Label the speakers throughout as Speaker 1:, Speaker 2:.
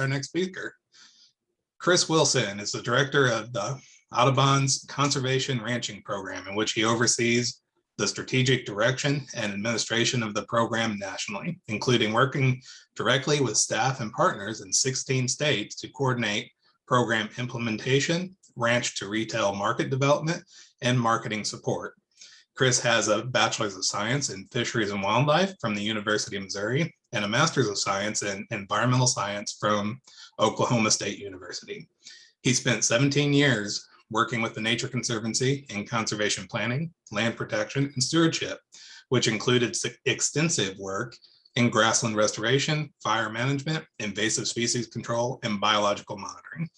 Speaker 1: introduce our next speaker. Chris Wilson is the director of the Audubon's Conservation Ranching Program, in which he oversees the strategic direction and administration of the program nationally, including working directly with staff and partners in 16 states to coordinate program implementation, ranch to retail market development, and marketing support. Chris has a Bachelor's of Science in Fisheries and Wildlife from the University of Missouri and a Master's of Science in Environmental Science from Oklahoma State University. He spent 17 years working with the Nature Conservancy in conservation planning, land protection, and stewardship, which included extensive work in grassland restoration, fire management, invasive species control, and biological monitoring.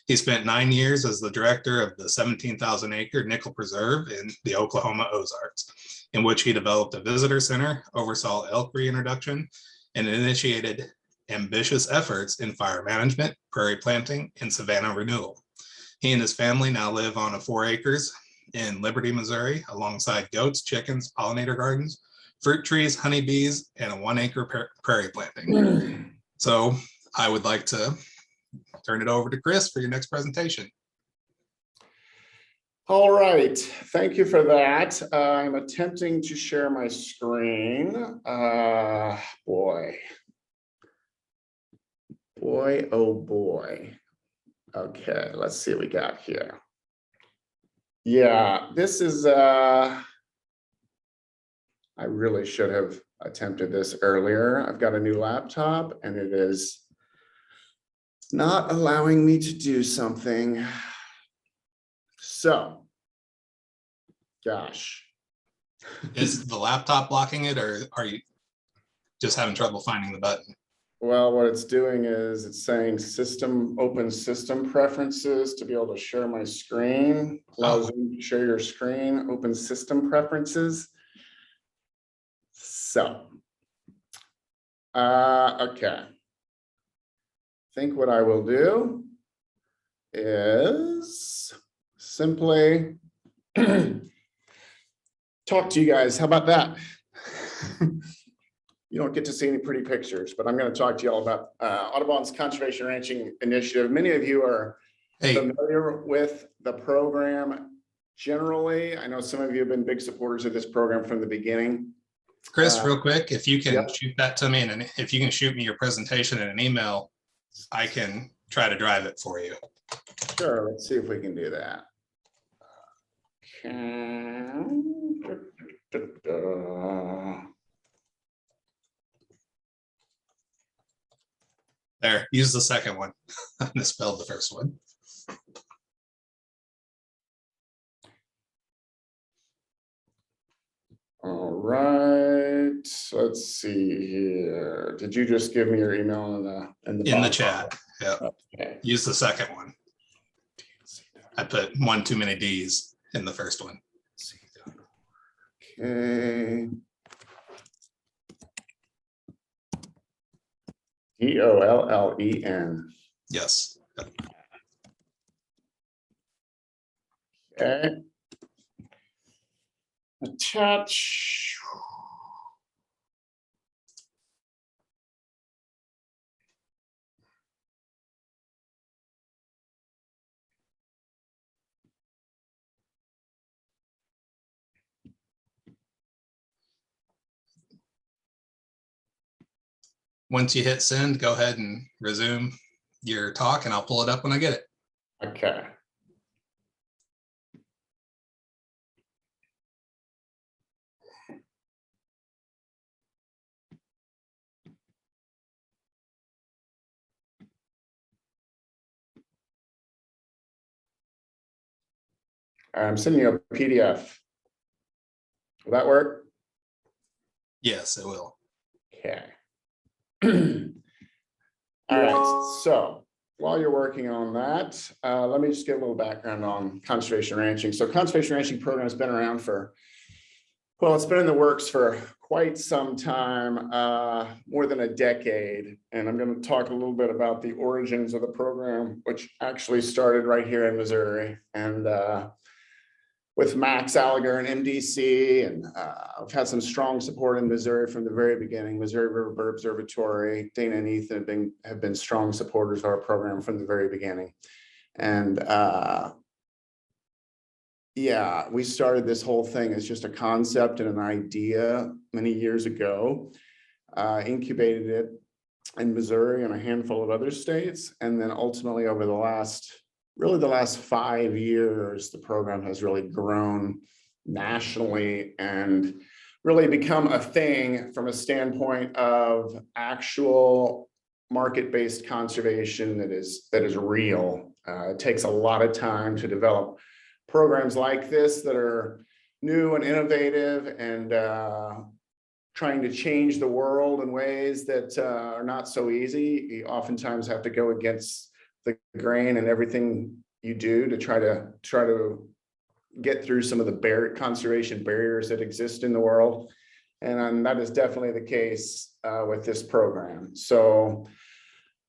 Speaker 1: He spent 9 years as the director of the 17,000-acre Nickel Preserve in the Oklahoma Ozarks, in which he developed a visitor center, oversaw elk reintroduction, and initiated ambitious efforts in fire management, prairie planting, and savanna renewal. He and his family now live on 4 acres in Liberty, Missouri, alongside goats, chickens, pollinator gardens, fruit trees, honeybees, and a 1-acre prairie planting. So I would like to turn it over to Chris for your next presentation.
Speaker 2: All right, thank you for that. I'm attempting to share my screen. Boy, oh boy. Okay, let's see what we got here. Yeah, this is, I really should have attempted this earlier. I've got a new laptop and it is not allowing me to do something. So, gosh.
Speaker 1: Is the laptop blocking it, or are you just having trouble finding the button?
Speaker 2: Well, what it's doing is it's saying open system preferences to be able to share my screen. Allows you to share your screen, open system preferences. So, okay. I think what I will do is simply talk to you guys. How about that? You don't get to see any pretty pictures, but I'm going to talk to you all about Audubon's Conservation Ranching Initiative. Many of you are familiar with the program generally. I know some of you have been big supporters of this program from the beginning.
Speaker 1: Chris, real quick, if you can shoot that to me, and if you can shoot me your presentation in an email, I can try to drive it for you.
Speaker 2: Sure, let's see if we can do that.
Speaker 1: There, use the second one. I misspelled the first one.
Speaker 2: All right, let's see here. Did you just give me your email in the
Speaker 1: chat? Yeah. Okay. Use the second one. I put one too many D's in the first one.
Speaker 2: Okay. Gollen.
Speaker 1: Yes.
Speaker 2: Okay. Attach.
Speaker 1: Once you hit send, go ahead and resume your talk and I'll pull it up when I get it.
Speaker 2: Okay. I'm sending you a PDF. Will that work?
Speaker 1: Yes, it will.
Speaker 2: Okay. All right, so while you're working on that, let me just give a little background on conservation ranching. So conservation ranching program has been around for, well, it's been in the works for quite some time, more than a decade. And I'm going to talk a little bit about the origins of the program, which actually started right here in Missouri. And with Max Alliger and MDC, and I've had some strong support in Missouri from the very beginning. Missouri River Bird Observatory, Dana and Ethan have been strong supporters of our program from the very beginning. And yeah, we started this whole thing as just a concept and an idea many years ago, incubated it in Missouri and a handful of other states. And then ultimately over the last 5 years, the program has really grown nationally and really become a thing from a standpoint of actual market-based conservation that is real. It takes a lot of time to develop programs like this that are new and innovative and trying to change the world in ways that are not so easy. You oftentimes have to go against the grain and everything you do to try to get through some of the conservation barriers that exist in the world. And that is definitely the case with this program. So,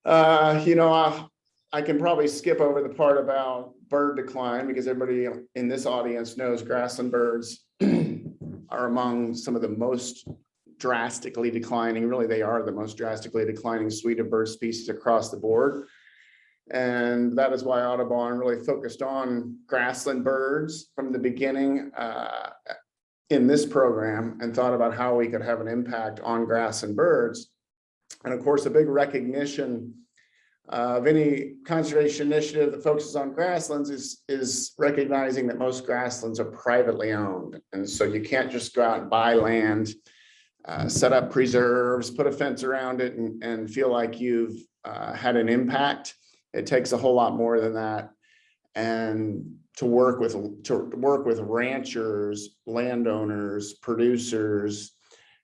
Speaker 2: you know, I can probably skip over the part about bird decline because everybody in this audience knows grassland birds are among some of the most drastically declining, really they are the most drastically declining suite of bird species across the board. And that is why Audubon really focused on grassland birds from the beginning in this program and thought about how we could have an impact on grassland birds. And of course, a big recognition of any conservation initiative that focuses on grasslands is recognizing that most grasslands are privately owned. And so you can't just go out and buy land, set up preserves, put a fence around it and feel like you've had an impact. It takes a whole lot more than that. And to work with ranchers, landowners, producers,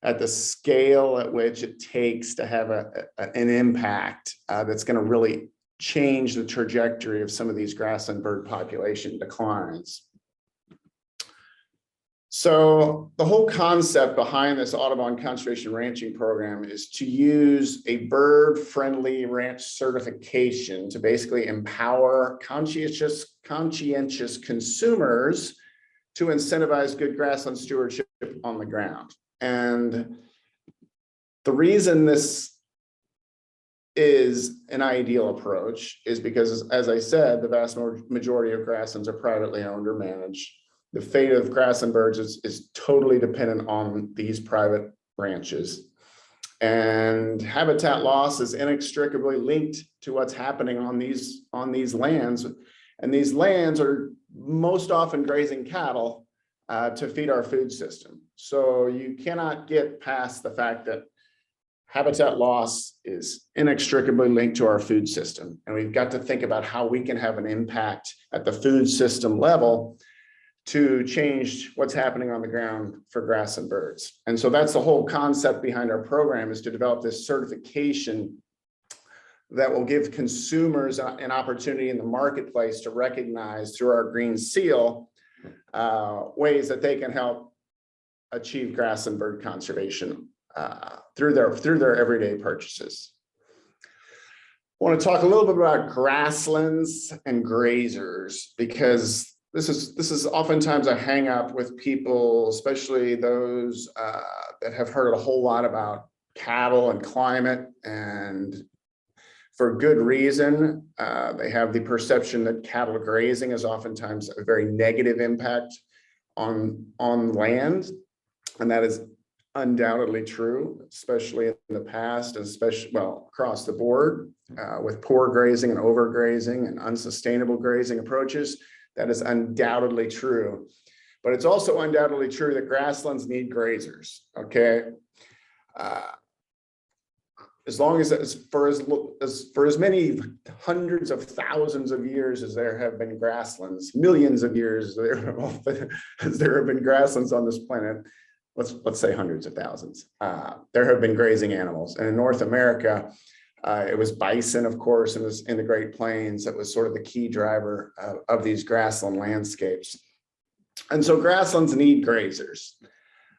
Speaker 2: at the scale at which it takes to have an impact that's going to really change the trajectory of some of these grassland bird population declines. So the whole concept behind this Audubon Conservation Ranching Program is to use a bird-friendly ranch certification to basically empower conscientious consumers to incentivize good grassland stewardship on the ground. And the reason this is an ideal approach is because, as I said, the vast majority of grasslands are privately owned or managed. The fate of grassland birds is totally dependent on these private ranches. And habitat loss is inextricably linked to what's happening on these lands. And these lands are most often grazing cattle to feed our food system. So you cannot get past the fact that habitat loss is inextricably linked to our food system. And we've got to think about how we can have an impact at the food system level to change what's happening on the ground for grassland birds. And so that's the whole concept behind our program, is to develop this certification that will give consumers an opportunity in the marketplace to recognize through our green seal ways that they can help achieve grassland bird conservation through their everyday purchases. I want to talk a little bit about grasslands and grazers, because this is oftentimes a hang up with people, especially those that have heard a whole lot about cattle and climate, and for good reason. They have the perception that cattle grazing is oftentimes a very negative impact on land, and that is undoubtedly true, especially in the past, and especially, well, across the board with poor grazing and overgrazing and unsustainable grazing approaches. That is undoubtedly true, but it's also undoubtedly true that grasslands need grazers. Okay, for as many hundreds of thousands of years as there have been grasslands, millions of years as there have been grasslands on this planet. Let's say hundreds of thousands. There have been grazing animals, and in North America, it was bison, of course, and in the Great Plains that was sort of the key driver of these grassland landscapes. And so grasslands need grazers.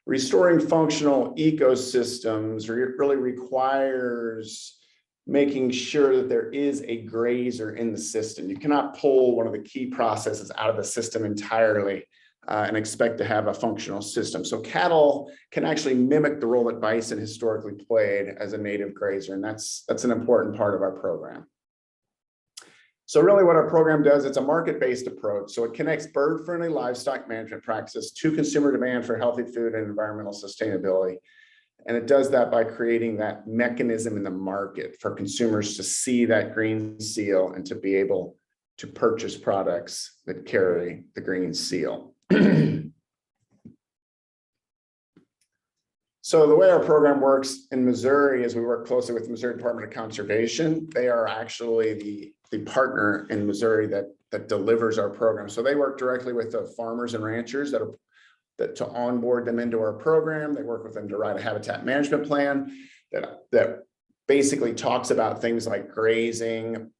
Speaker 2: Restoring functional ecosystems really requires making sure that there is a grazer in the system. You cannot pull one of the key processes out of the system entirely and expect to have a functional system. So cattle can actually mimic the role that bison historically played as a native grazer, and that's an important part of our program. So really what our program does, it's a market-based approach. So it connects bird-friendly livestock management practices to consumer demand for healthy food and environmental sustainability. And it does that by creating that mechanism in the market for consumers to see that green seal and to be able to purchase products that carry the green seal. So the way our program works in Missouri is we work closely with the Missouri Department of Conservation. They are actually the partner in Missouri that delivers our program. So they work directly with the farmers and ranchers that to onboard them into our program. They work with them to write a habitat management plan that basically talks about things like grazing,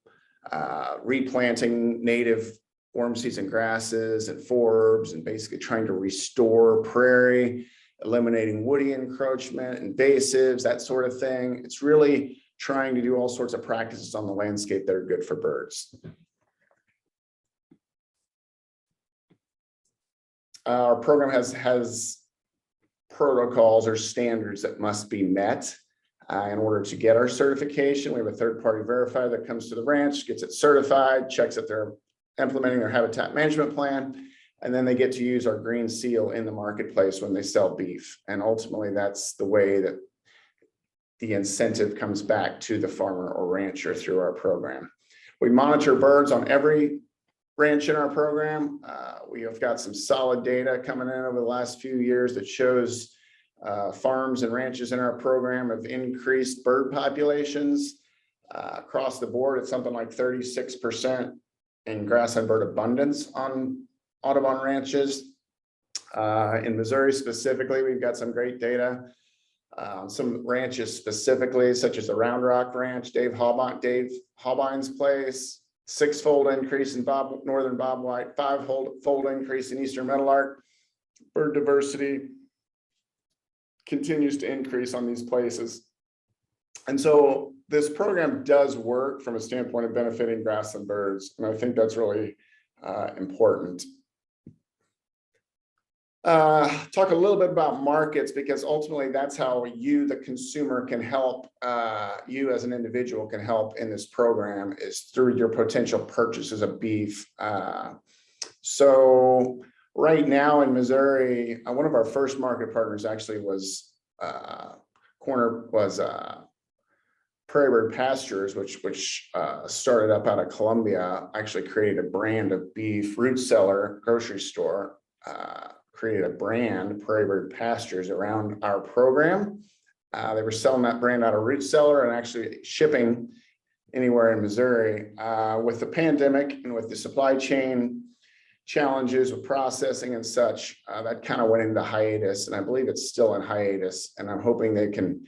Speaker 2: replanting native warm season grasses and forbs, and basically trying to restore prairie, eliminating woody encroachment, invasives, that sort of thing. It's really trying to do all sorts of practices on the landscape that are good for birds. Our program has protocols or standards that must be met in order to get our certification. We have a third-party verifier that comes to the ranch, gets it certified, checks that they're implementing their habitat management plan, and then they get to use our green seal in the marketplace when they sell beef. And ultimately, that's the way that the incentive comes back to the farmer or rancher through our program. We monitor birds on every ranch in our program. We have got some solid data coming in over the last few years that shows farms and ranches in our program have increased bird populations across the board. It's something like 36% in grassland bird abundance on Audubon ranches. In Missouri specifically, we've got some great data. Some ranches specifically, such as the Round Rock Ranch, Dave Halbine's place, 6-fold increase in northern bobwhite, 5-fold increase in eastern meadowlark. Bird diversity continues to increase on these places. And so this program does work from a standpoint of benefiting grassland birds, and I think that's really important. Talk a little bit about markets, because ultimately that's how you, the consumer, can help, you as an individual can help in this program, is through your potential purchases of beef. So right now in Missouri, one of our first market partners actually was Prairie Bird Pastures, which started up out of Columbia, actually created a brand of beef. Root Cellar grocery store created a brand, Prairie Bird Pastures, around our program. They were selling that brand out of Root Cellar and actually shipping anywhere in Missouri. With the pandemic and with the supply chain challenges with processing and such, that kind of went into hiatus, and I believe it's still in hiatus. And I'm hoping they can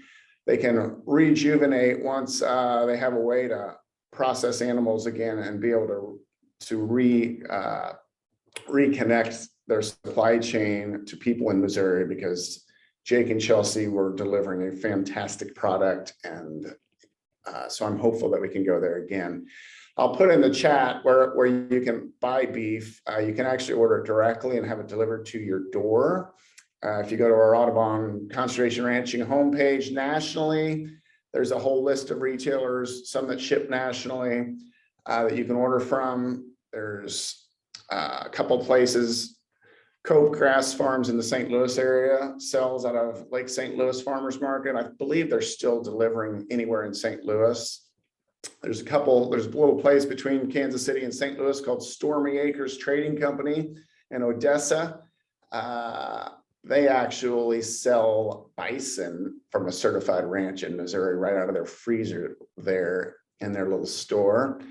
Speaker 2: rejuvenate once they have a way to process animals again and be able to reconnect their supply chain to people in Missouri, because Jake and Chelsea were delivering a fantastic product. And so I'm hopeful that we can go there again. I'll put in the chat where you can buy beef. You can actually order it directly and have it delivered to your door. If you go to our Audubon Conservation Ranching homepage nationally, there's a whole list of retailers, some that ship nationally, that you can order from. There's a couple places. Cove Grass Farms in the St. Louis area sells out of Lake St. Louis Farmers Market. I believe they're still delivering anywhere in St. Louis. There's a little place between Kansas City and St. Louis called Stormy Acres Trading Company in Odessa. They actually sell bison from a certified ranch in Missouri right out of their freezer there in their little store.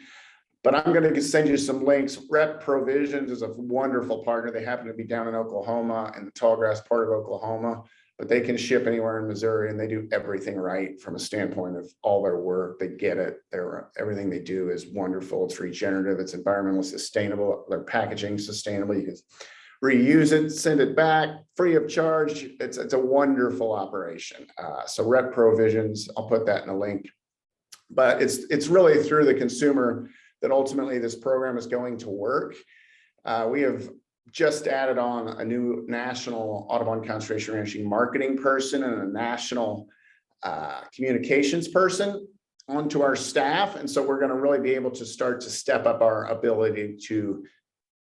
Speaker 2: But I'm going to send you some links. Rep Provisions is a wonderful partner. They happen to be down in Oklahoma, in the tallgrass part of Oklahoma, but they can ship anywhere in Missouri, and they do everything right from a standpoint of all their work. They get it. Everything they do is wonderful. It's regenerative. It's environmentally sustainable. Their packaging sustainable. You can reuse it, send it back free of charge. It's a wonderful operation. So Rep Provisions, I'll put that in a link. But it's really through the consumer that ultimately this program is going to work. We have just added on a new national Audubon conservation ranching marketing person and a national communications person onto our staff. And so we're going to really be able to start to step up our ability to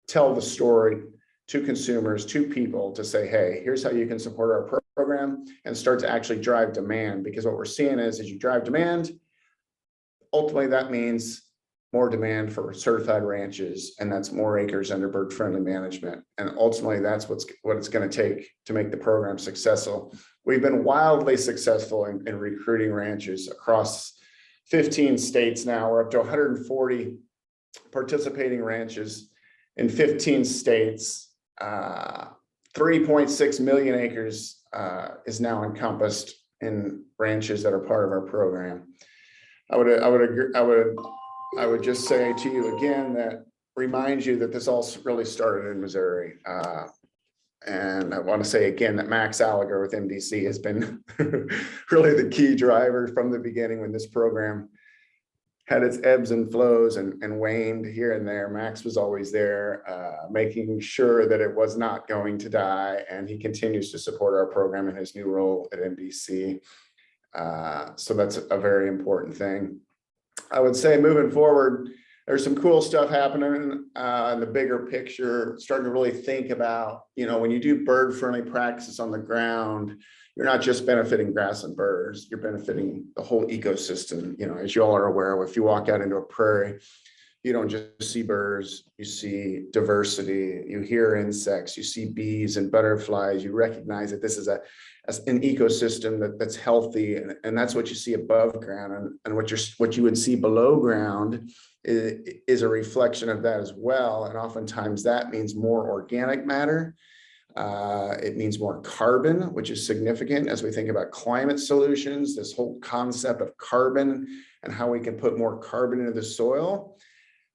Speaker 2: tell the story to consumers, to people, to say, hey, here's how you can support our program, and start to actually drive demand. Because what we're seeing is, as you drive demand, ultimately that means more demand for certified ranches, and that's more acres under bird friendly management. And ultimately that's what it's going to take to make the program successful. We've been wildly successful in recruiting ranches across 15 states now. We're up to 140 participating ranches in 15 states. 3.6 million acres is now encompassed in ranches that are part of our program. I would just say to you again that remind you that this all really started in Missouri. And I want to say again that Max Alliger with MDC has been really the key driver from the beginning when this program had its ebbs and flows and waned here and there. Max was always there, making sure that it was not going to die. And he continues to support our program in his new role at MBC. So that's a very important thing. I would say moving forward, there's some cool stuff happening in the bigger picture, starting to really think about, when you do bird friendly practices on the ground, you're not just benefiting grassland birds, you're benefiting the whole ecosystem. As you all are aware of, if you walk out into a prairie, you don't just see birds, you see diversity, you hear insects, you see bees and butterflies, you recognize that this is an ecosystem that's healthy, and that's what you see above ground, and what you would see below ground is a reflection of that as well. And oftentimes that means more organic matter. It means more carbon, which is significant as we think about climate solutions. This whole concept of carbon and how we can put more carbon into the soil.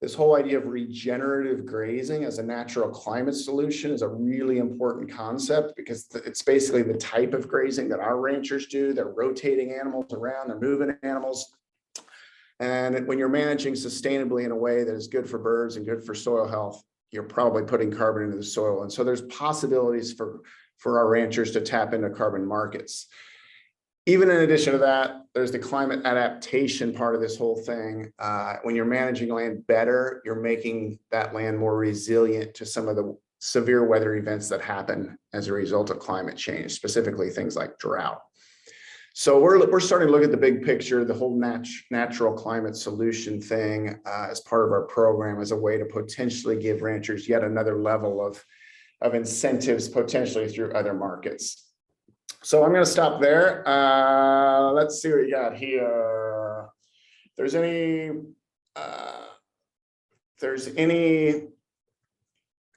Speaker 2: This whole idea of regenerative grazing as a natural climate solution is a really important concept, because it's basically the type of grazing that our ranchers do. They're rotating animals around, they're moving animals. And when you're managing sustainably in a way that is good for birds and good for soil health, you're probably putting carbon into the soil. And so there's possibilities for our ranchers to tap into carbon markets. Even in addition to that, there's the climate adaptation part of this whole thing. When you're managing land better, you're making that land more resilient to some of the severe weather events that happen as a result of climate change, specifically things like drought. So we're starting to look at the big picture, the whole natural climate solution thing as part of our program, as a way to potentially give ranchers yet another level of incentives, potentially through other markets. So I'm going to stop there. Let's see what we got here. If there's any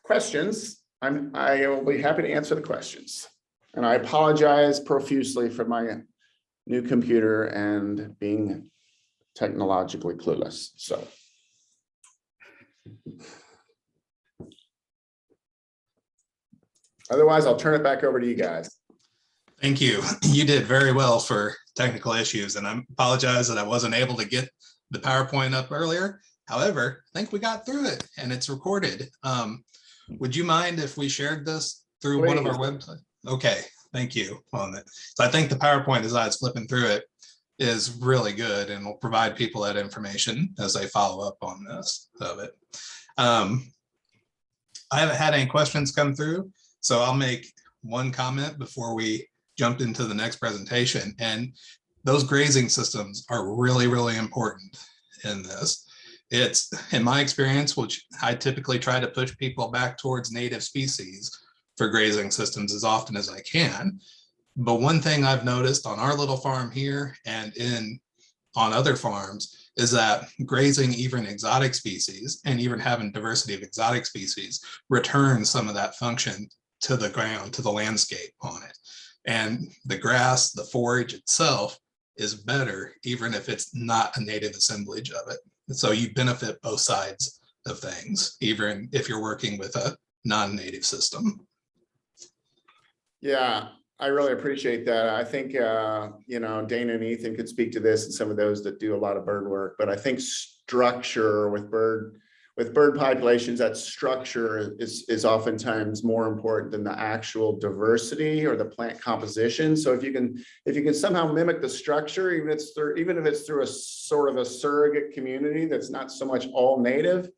Speaker 2: questions, I will be happy to answer the questions. And I apologize profusely for my new computer and being technologically clueless. So. Otherwise, I'll turn it back over to you guys.
Speaker 1: Thank you. You did very well for technical issues, and I apologize that I wasn't able to get the PowerPoint up earlier. However, I think we got through it and it's recorded. Would you mind if we shared this through Please. One of our websites? Okay, thank you on it. So I think the PowerPoint, as I was flipping through it, is really good and will provide people that information as they follow up on this of it. I haven't had any questions come through, so I'll make one comment before we jump into the next presentation. And those grazing systems are really, really important in this. It's, in my experience, which I typically try to push people back towards native species for grazing systems as often as I can. But one thing I've noticed on our little farm here and on other farms is that grazing even exotic species and even having diversity of exotic species returns some of that function to the ground, to the landscape on it. And the grass, the forage itself is better, even if it's not a native assemblage of it. So you benefit both sides of things, even if you're working with a non-native system.
Speaker 2: Yeah, I really appreciate that. I think, Dana and Ethan could speak to this and some of those that do a lot of bird work, but I think structure with with bird populations, that structure is oftentimes more important than the actual diversity or the plant composition. So if you can somehow mimic the structure, even if it's through a sort of a surrogate community that's not so much all native,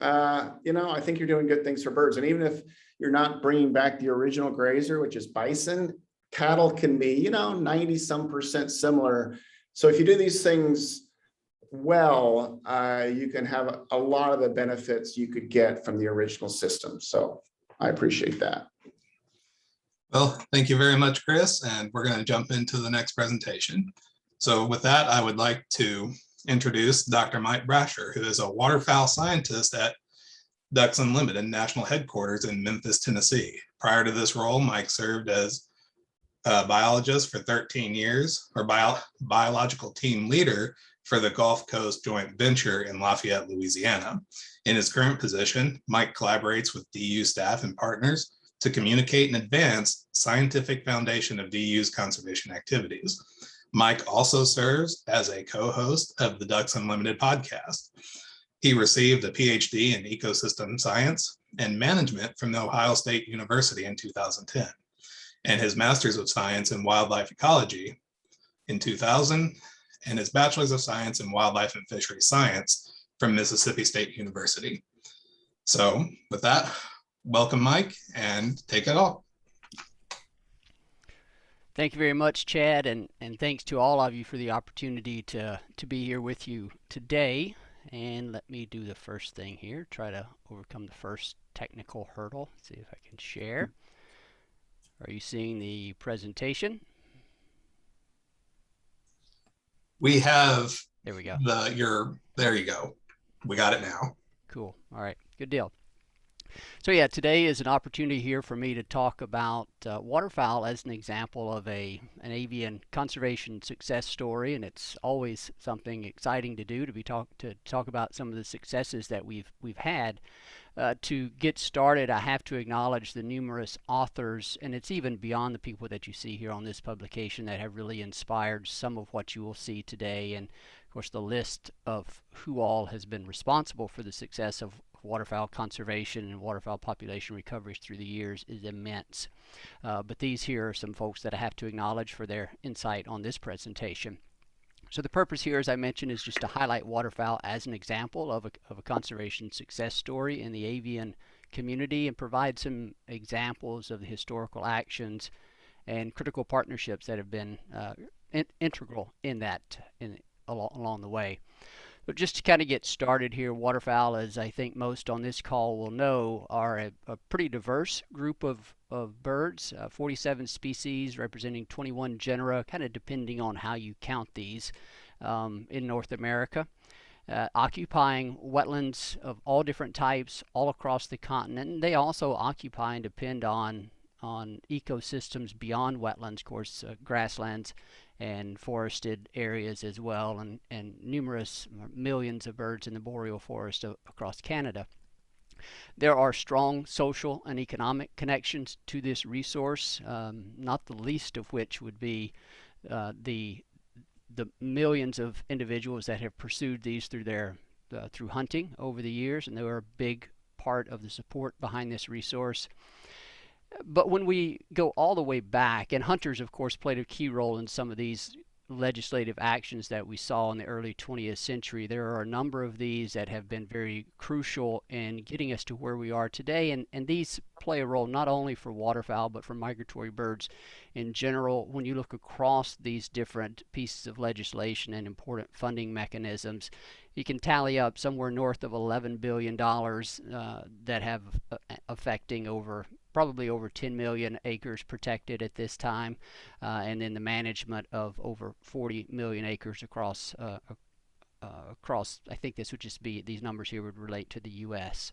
Speaker 2: I think you're doing good things for birds. And even if you're not bringing back the original grazer, which is bison, cattle can be 90% similar. So if you do these things well, you can have a lot of the benefits you could get from the original system. So I appreciate that.
Speaker 1: Well, thank you very much, Chris. And we're going to jump into the next presentation. So with that, I would like to introduce Dr. Mike Brasher, who is a waterfowl scientist at Ducks Unlimited National Headquarters in Memphis, Tennessee. Prior to this role, Mike served as a biologist for 13 years, or biological team leader for the Gulf Coast Joint Venture in Lafayette, Louisiana. In his current position, Mike collaborates with DU staff and partners to communicate and advance scientific foundation of DU's conservation activities. Mike also serves as a co-host of the Ducks Unlimited podcast. He received a PhD in ecosystem science and management from the Ohio State University in 2010, and his master's of science in wildlife ecology in 2000, and his bachelor's of science in wildlife and fisheries science from Mississippi State University. So with that, welcome, Mike, and take it off.
Speaker 3: Thank you very much, Chad, and thanks to all of you for the opportunity to be here with you today. And let me do the first thing here, try to overcome the first technical hurdle. See if I can share. Are you seeing the presentation?
Speaker 1: We have
Speaker 3: there we go.
Speaker 1: There you go. We got it now.
Speaker 3: Cool. All right. Good deal. So yeah, today is an opportunity here for me to talk about waterfowl as an example of an avian conservation success story, and it's always something exciting to do to talk about some of the successes that we've had. To get started, I have to acknowledge the numerous authors, and it's even beyond the people that you see here on this publication, that have really inspired some of what you will see today. And of course, the list of who all has been responsible for the success of waterfowl conservation and waterfowl population recoveries through the years is immense. But these here are some folks that I have to acknowledge for their insight on this presentation. So the purpose here, as I mentioned, is just to highlight waterfowl as an example of a conservation success story in the avian community, and provide some examples of the historical actions and critical partnerships that have been integral in that along the way. But just to kind of get started here, waterfowl, as I think most on this call will know, are a pretty diverse group of birds, 47 species representing 21 genera, kind of depending on how you count these, in North America, occupying wetlands of all different types all across the continent. And they also occupy and depend on ecosystems beyond wetlands, of course, grasslands and forested areas as well, and numerous millions of birds in the boreal forest across Canada. There are strong social and economic connections to this resource, not the least of which would be the millions of individuals that have pursued these through hunting over the years, and they are a big part of the support behind this resource. But when we go all the way back, and hunters, of course, played a key role in some of these legislative actions that we saw in the early 20th century, there are a number of these that have been very crucial in getting us to where we are today. And these play a role not only for waterfowl, but for migratory birds in general. When you look across these different pieces of legislation and important funding mechanisms, you can tally up somewhere north of $11 billion that have affecting probably over 10 million acres protected at this time, and then the management of over 40 million acres across, I think this would just be, these numbers here would relate to the U.S.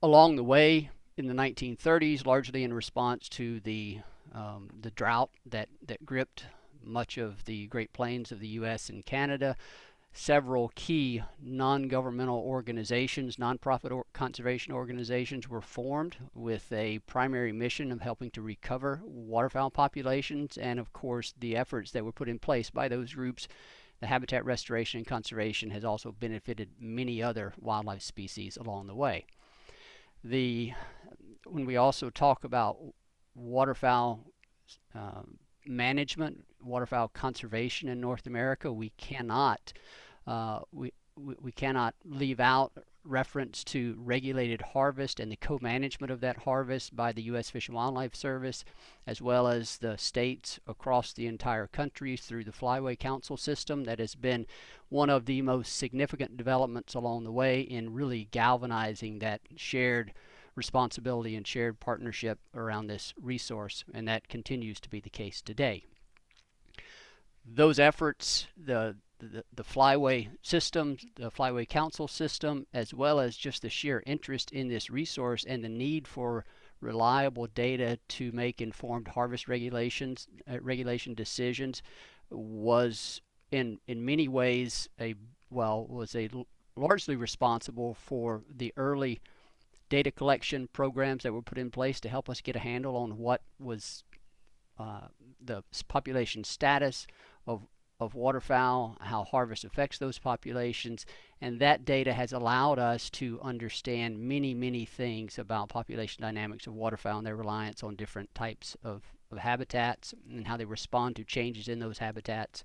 Speaker 3: Along the way, in the 1930s, largely in response to the drought that gripped much of the Great Plains of the U.S. and Canada, several key non-governmental organizations, nonprofit conservation organizations, were formed with a primary mission of helping to recover waterfowl populations. And of course, the efforts that were put in place by those groups the habitat restoration and conservation has also benefited many other wildlife species along the way. When we also talk about waterfowl management, waterfowl conservation in North America, we cannot leave out reference to regulated harvest and the co-management of that harvest by the U.S. Fish and Wildlife Service, as well as the states across the entire country through the Flyway Council system. That has been one of the most significant developments along the way in really galvanizing that shared responsibility and shared partnership around this resource, and that continues to be the case today. Those efforts, the Flyway system, the Flyway Council system, as well as just the sheer interest in this resource and the need for reliable data to make informed harvest regulation decisions, was in many ways largely responsible for the early data collection programs that were put in place to help us get a handle on what was the population status of waterfowl, how harvest affects those populations, and that data has allowed us to understand many things about population dynamics of waterfowl and their reliance on different types of habitats and how they respond to changes in those habitats.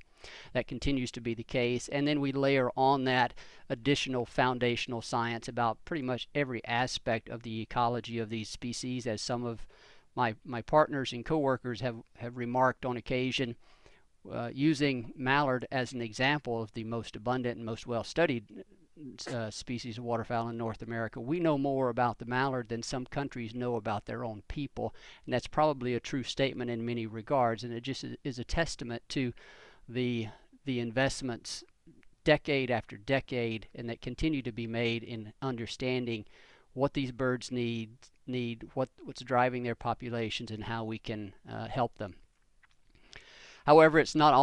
Speaker 3: That continues to be the case, and then we layer on that additional foundational science about pretty much every aspect of the ecology of these species, as some of my partners and coworkers have remarked on occasion. Using mallard as an example of the most abundant and most well-studied species of waterfowl in North America, we know more about the mallard than some countries know about their own people, and that's probably a true statement in many regards, and it just is a testament to the investments decade after decade and that continue to be made in understanding what these birds need, what's driving their populations, and how we can help them. However, it's not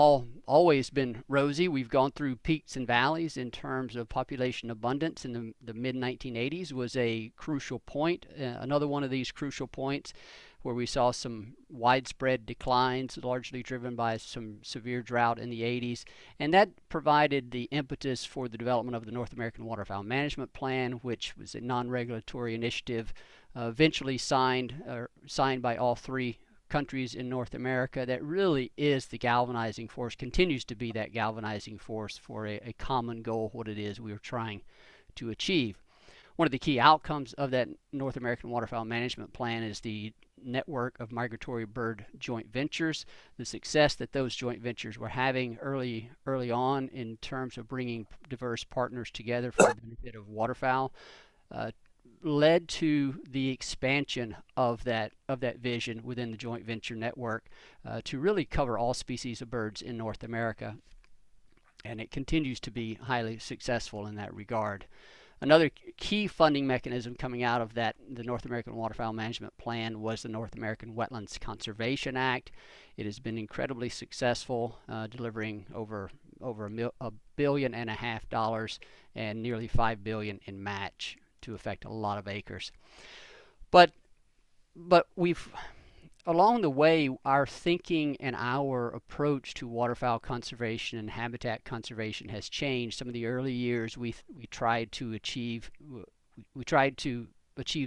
Speaker 3: always been rosy. We've gone through peaks and valleys in terms of population abundance. In the mid-1980s was a crucial point, another one of these crucial points where we saw some widespread declines, largely driven by some severe drought in the 80s. And that provided the impetus for the development of the North American Waterfowl Management Plan, which was a non-regulatory initiative eventually signed by all three countries in North America. That really is the galvanizing force, continues to be that galvanizing force for a common goal, what it is we are trying to achieve. One of the key outcomes of that North American Waterfowl Management Plan is the network of migratory bird joint ventures. The success that those joint ventures were having early on in terms of bringing diverse partners together for the benefit of waterfowl led to the expansion of that vision within the joint venture network to really cover all species of birds in North America, and it continues to be highly successful in that regard. Another key funding mechanism coming out of the North American Waterfowl Management Plan was the North American Wetlands Conservation Act. It has been incredibly successful, delivering over $1.5 billion and nearly $5 billion in match to affect a lot of acres. But we've, along the way, our thinking and our approach to waterfowl conservation and habitat conservation has changed. Some of the early years we tried to achieve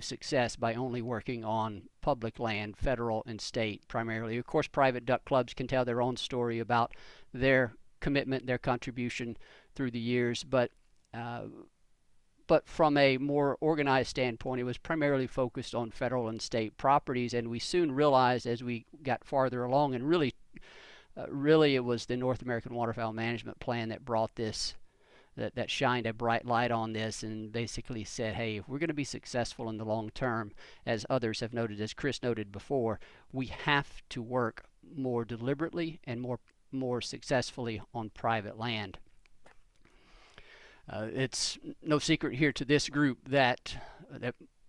Speaker 3: success by only working on public land, federal and state primarily. Of course, private duck clubs can tell their own story about their commitment, their contribution through the years, but from a more organized standpoint, it was primarily focused on federal and state properties, and we soon realized as we got farther along, and really it was the North American Waterfowl Management Plan that brought this, that shined a bright light on this and basically said, hey, if we're going to be successful in the long term, as others have noted, as Chris noted before, we have to work more deliberately and more successfully on private land. It's no secret here to this group that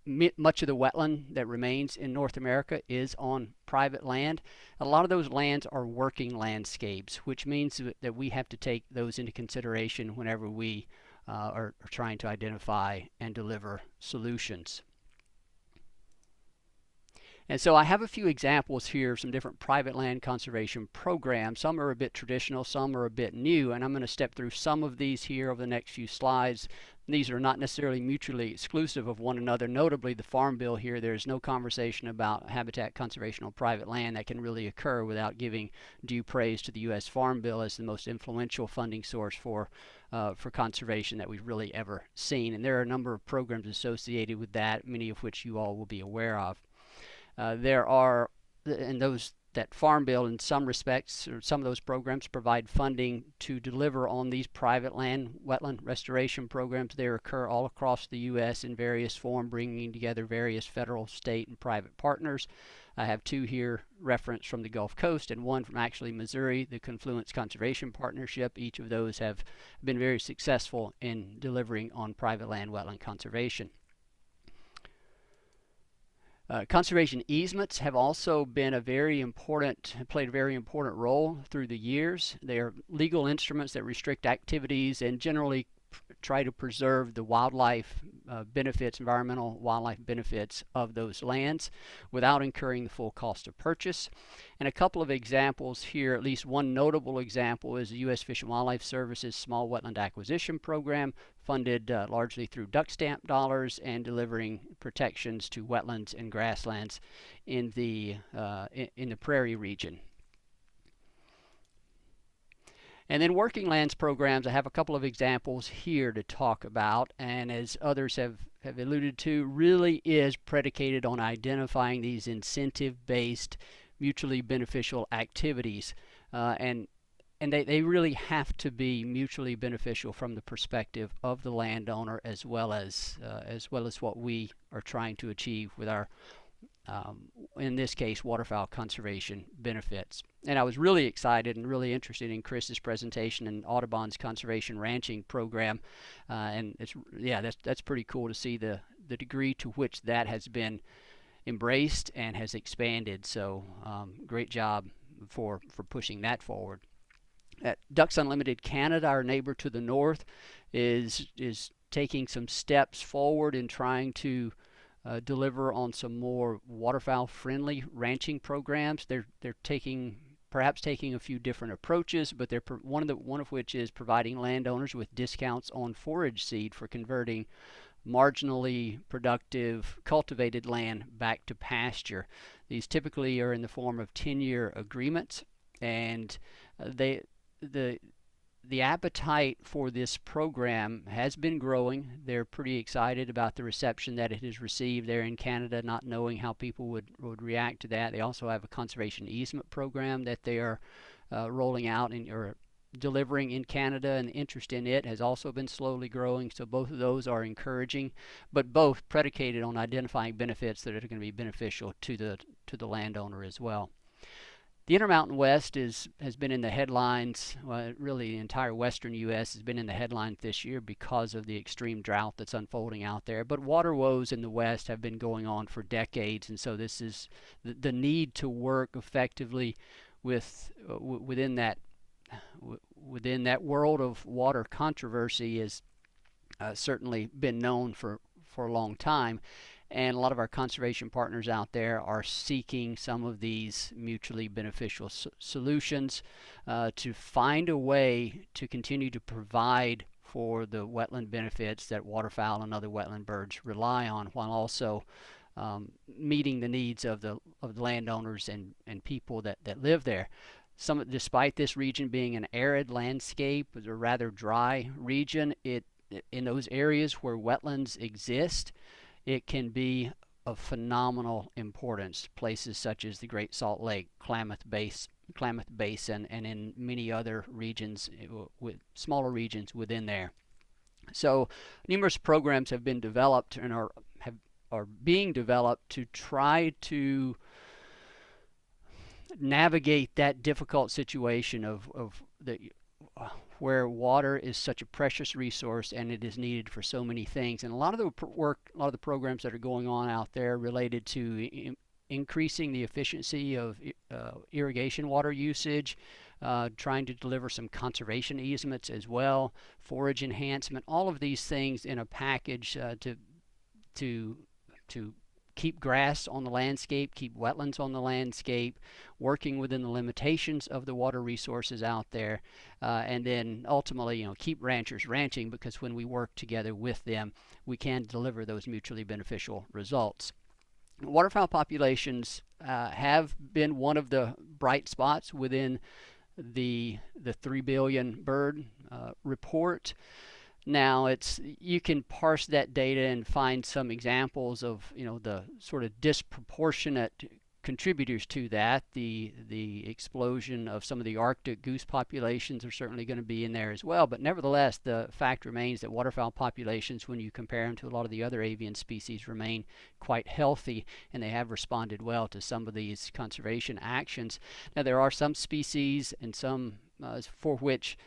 Speaker 3: much of the wetland that remains in North America is on private land. A lot of those lands are working landscapes, which means that we have to take those into consideration whenever we are trying to identify and deliver solutions. And so I have a few examples here of some different private land conservation programs. Some are a bit traditional, some are a bit new, and I'm going to step through some of these here over the next few slides. These are not necessarily mutually exclusive of one another. Notably, the Farm Bill here, there's no conversation about habitat conservation on private land that can really occur without giving due praise to the U.S. Farm Bill as the most influential funding source for conservation that we've really ever seen. And there are a number of programs associated with that, many of which you all will be aware of. There are, and that Farm Bill in some respects, or some of those programs provide funding to deliver on these private land wetland restoration programs. They occur all across the U.S. in various forms, bringing together various federal, state, and private partners. I have two here referenced from the Gulf Coast and one from actually Missouri, the Confluence Conservation Partnership. Each of those have been very successful in delivering on private land wetland conservation. Conservation easements have also been played a very important role through the years. They are legal instruments that restrict activities and generally try to preserve the wildlife benefits, environmental wildlife benefits of those lands without incurring the full cost of purchase. And a couple of examples here, at least one notable example, is the U.S. Fish and Wildlife Service's Small Wetland Acquisition Program, funded largely through duck stamp dollars and delivering protections to wetlands and grasslands in the Prairie region. And then working lands programs, I have a couple of examples here to talk about, and as others have alluded to, really is predicated on identifying these incentive-based, mutually beneficial activities. And they really have to be mutually beneficial from the perspective of the landowner as well as what we are trying to achieve with our in this case, waterfowl conservation benefits. And I was really excited and really interested in Chris's presentation and Audubon's conservation ranching program. And that's pretty cool to see the degree to which that has been embraced and has expanded. So great job for pushing that forward. Ducks Unlimited Canada, our neighbor to the north, is taking some steps forward in trying to deliver on some more waterfowl-friendly ranching programs. They're perhaps taking a few different approaches, but one of which is providing landowners with discounts on forage seed for converting marginally productive cultivated land back to pasture. These typically are in the form of 10-year agreements, and the appetite for this program has been growing. They're pretty excited about the reception that it has received there in Canada, not knowing how people would react to that. They also have a conservation easement program that they are rolling out or delivering in Canada, and the interest in it has also been slowly growing. So both of those are encouraging, but both predicated on identifying benefits that are going to be beneficial to the landowner as well. The Intermountain West has been in the headlines. Well, really the entire western U.S. has been in the headlines this year because of the extreme drought that's unfolding out there. But water woes in the West have been going on for decades, and so this is the need to work effectively within that world of water controversy has certainly been known for a long time. And a lot of our conservation partners out there are seeking some of these mutually beneficial solutions to find a way to continue to provide for the wetland benefits that waterfowl and other wetland birds rely on, while also meeting the needs of the landowners and people that live there. Despite this region being an arid landscape, a rather dry region, in those areas where wetlands exist, it can be of phenomenal importance. Places such as the Great Salt Lake, Klamath Basin, and in many other regions, with smaller regions within there. So numerous programs have been developed and are being developed to try to navigate that difficult situation of where water is such a precious resource and it is needed for so many things. And a lot of the programs that are going on out there related to increasing the efficiency of irrigation water usage, trying to deliver some conservation easements as well, forage enhancement, all of these things in a package to keep grass on the landscape, keep wetlands on the landscape, working within the limitations of the water resources out there, and then ultimately, keep ranchers ranching, because when we work together with them, we can deliver those mutually beneficial results. Waterfowl populations have been one of the bright spots within the 3 billion bird report. Now, you can parse that data and find some examples of the sort of disproportionate contributors to that. The explosion of some of the Arctic goose populations are certainly going to be in there as well. But nevertheless, the fact remains that waterfowl populations, when you compare them to a lot of the other avian species, remain quite healthy, and they have responded well to some of these conservation actions. Now, there are some species and some for which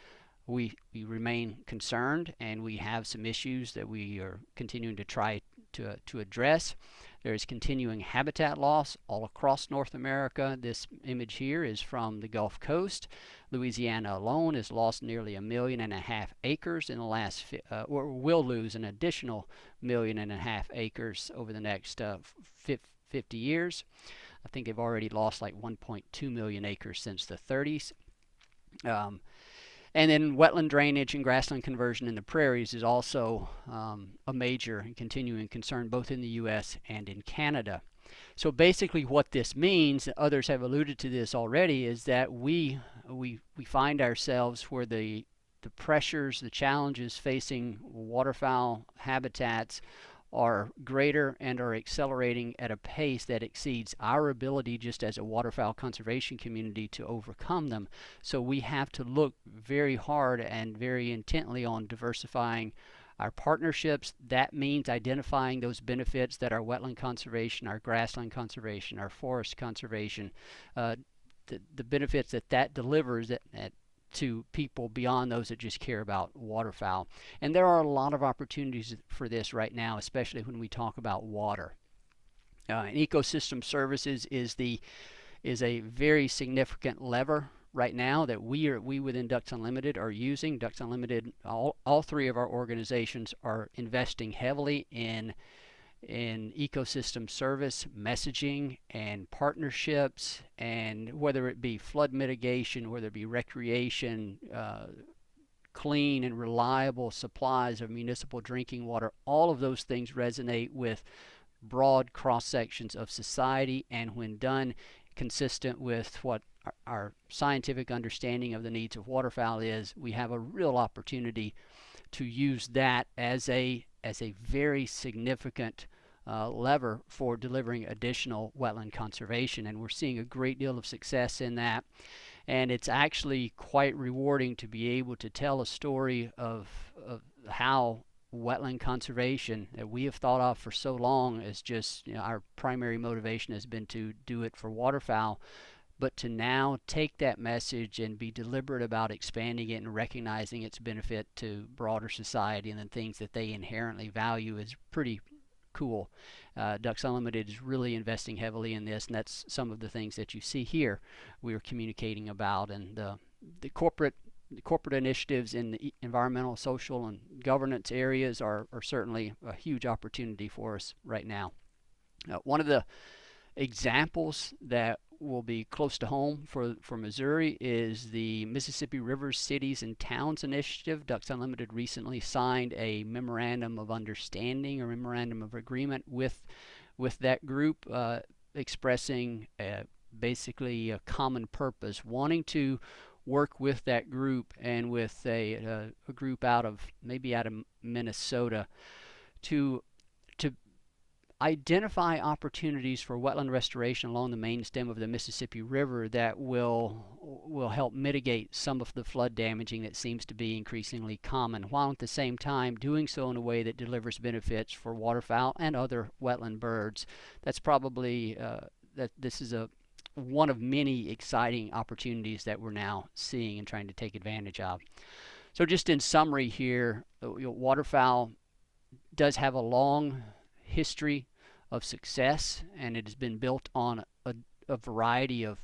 Speaker 3: we remain concerned, and we have some issues that we are continuing to try to address. There is continuing habitat loss all across North America. This image here is from the Gulf Coast. Louisiana alone has lost nearly 1.5 million acres in the last, or will lose an additional 1.5 million acres over the next 50 years. I think they've already lost like 1.2 million acres since the 30s. And then wetland drainage and grassland conversion in the prairies is also a major and continuing concern, both in the U.S. and in Canada. So basically what this means, others have alluded to this already, is that we find ourselves where the pressures, the challenges facing waterfowl habitats are greater and are accelerating at a pace that exceeds our ability just as a waterfowl conservation community to overcome them. So we have to look very hard and very intently on diversifying our partnerships. That means identifying those benefits that our wetland conservation, our grassland conservation, our forest conservation, the benefits that delivers to people beyond those that just care about waterfowl. And there are a lot of opportunities for this right now, especially when we talk about water. And ecosystem services is a very significant lever right now that we within Ducks Unlimited are using. Ducks Unlimited, all three of our organizations are investing heavily in ecosystem service messaging and partnerships, and whether it be flood mitigation, whether it be recreation, clean and reliable supplies of municipal drinking water, all of those things resonate with broad cross sections of society, and when done consistent with what our scientific understanding of the needs of waterfowl is, we have a real opportunity to use that as a very significant lever for delivering additional wetland conservation, and we're seeing a great deal of success in that. And it's actually quite rewarding to be able to tell a story of how wetland conservation that we have thought of for so long as just, our primary motivation has been to do it for waterfowl, but to now take that message and be deliberate about expanding it and recognizing its benefit to broader society and the things that they inherently value is pretty cool. Ducks Unlimited is really investing heavily in this, and that's some of the things that you see here we are communicating about. And the corporate initiatives in the environmental, social, and governance areas are certainly a huge opportunity for us right now. One of the examples that will be close to home for Missouri is the Mississippi Rivers Cities and Towns Initiative. Ducks Unlimited recently signed a memorandum of understanding or memorandum of agreement with that group, expressing basically a common purpose, wanting to work with that group and with a group out of Minnesota to identify opportunities for wetland restoration along the main stem of the Mississippi River that will help mitigate some of the flood damaging that seems to be increasingly common, while at the same time doing so in a way that delivers benefits for waterfowl and other wetland birds. That's probably this is one of many exciting opportunities that we're now seeing and trying to take advantage of. So just in summary here, waterfowl does have a long history of success, and it has been built on a variety of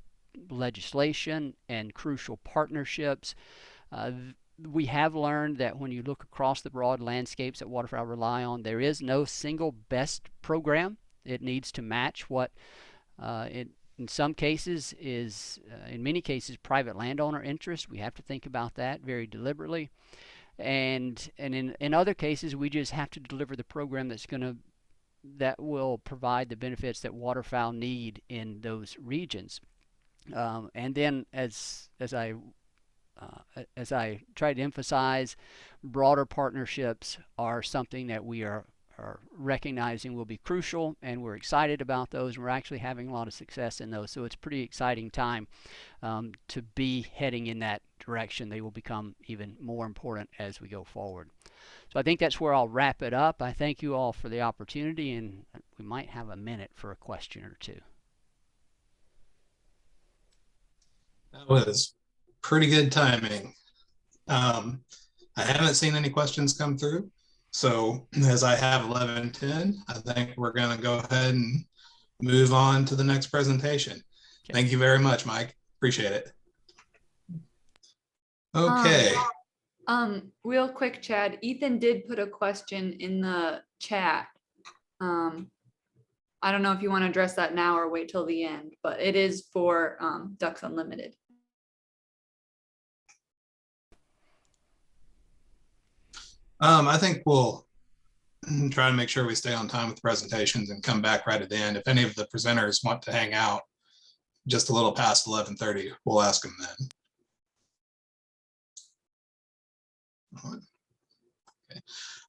Speaker 3: legislation and crucial partnerships. We have learned that when you look across the broad landscapes that waterfowl rely on, there is no single best program It needs to match what in some cases is, in many cases, private landowner interest. We have to think about that very deliberately. And in other cases, we just have to deliver the program that will provide the benefits that waterfowl need in those regions. And then, as I try to emphasize, broader partnerships are something that we are recognizing will be crucial, and we're excited about those. We're actually having a lot of success in those, so it's a pretty exciting time to be heading in that direction. They will become even more important as we go forward. So I think that's where I'll wrap it up. I thank you all for the opportunity, and we might have a minute for a question or two.
Speaker 1: That was pretty good timing. I haven't seen any questions come through. So as I have 11:10, I think we're going to go ahead and move on to the next presentation. Okay. Thank you very much, Mike. Appreciate it. Okay.
Speaker 4: Real quick, Chad, Ethan did put a question in the chat. I don't know if you want to address that now or wait till the end, but it is for Ducks Unlimited.
Speaker 1: I think we'll try to make sure we stay on time with presentations and come back right at the end. If any of the presenters want to hang out just a little past 11:30, we'll ask them then.